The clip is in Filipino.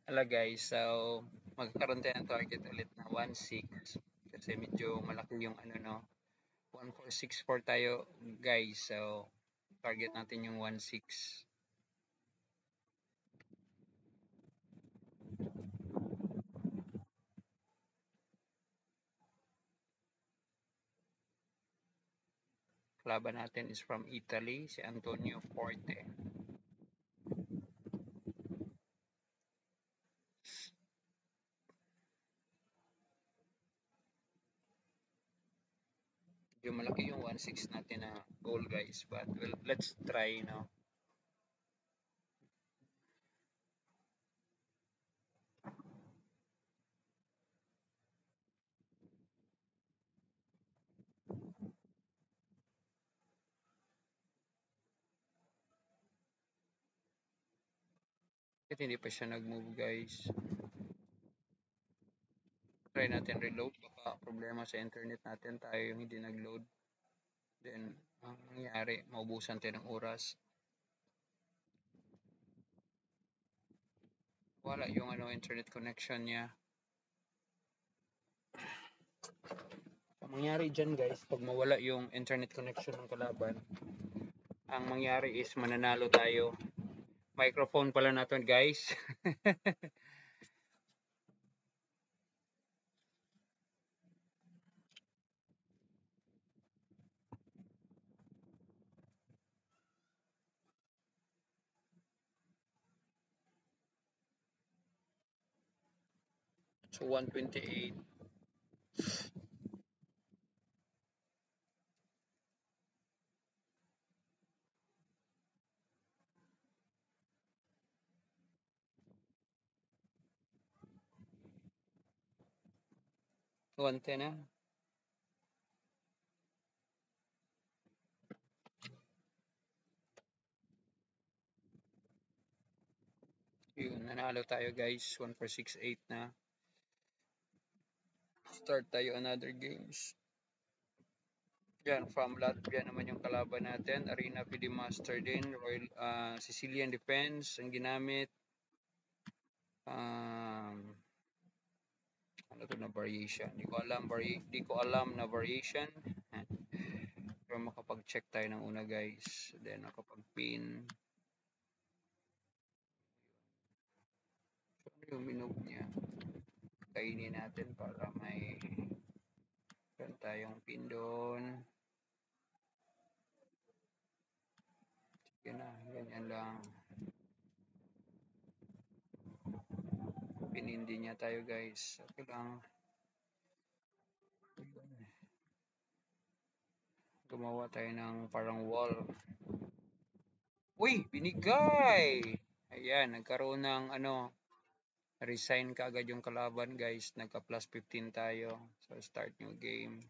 Hello guys, so magkakaroon tayo ng target ulit na 1.6 kasi medyo malaki yung ano no, 1.464 tayo guys, so target natin yung 1.6. Laban natin is from Italy, si Antonio Forte. Medyo malaki yung 1.6 natin na goal guys, but well, let's try no. Bakit hindi pa siya nag-move guys? Try natin reload, baka problema sa internet natin, tayo yung hindi nag-load. Then, ang nangyari, maubusan tayo ng oras. Wala yung ano internet connection niya. Ang mangyari dyan guys, pag mawala yung internet connection ng kalaban, ang mangyari is mananalo tayo. Microphone pala natin guys. So 128. One na. Yun, nanalo tayo guys. 1468 na. Start tayo another games. Yan, from Latvia naman yung kalaban natin. Arena PD Master din. Royal Sicilian Defense ang ginamit. Ano to na variation? Di ko alam na variation. Pero makapag-check tayo ng una guys. Then makapag-pin. So, ano yung minogue niya? Kainin natin para may meron tayong pin doon. Sige na, ganyan lang. Pinindi niya tayo guys. Okay lang. Gumawa tayo ng parang wall. Uy, binigay! Ayan, nagkaroon ng ano, resign kaagad yung kalaban guys. Nagka plus 15 tayo. So start new game.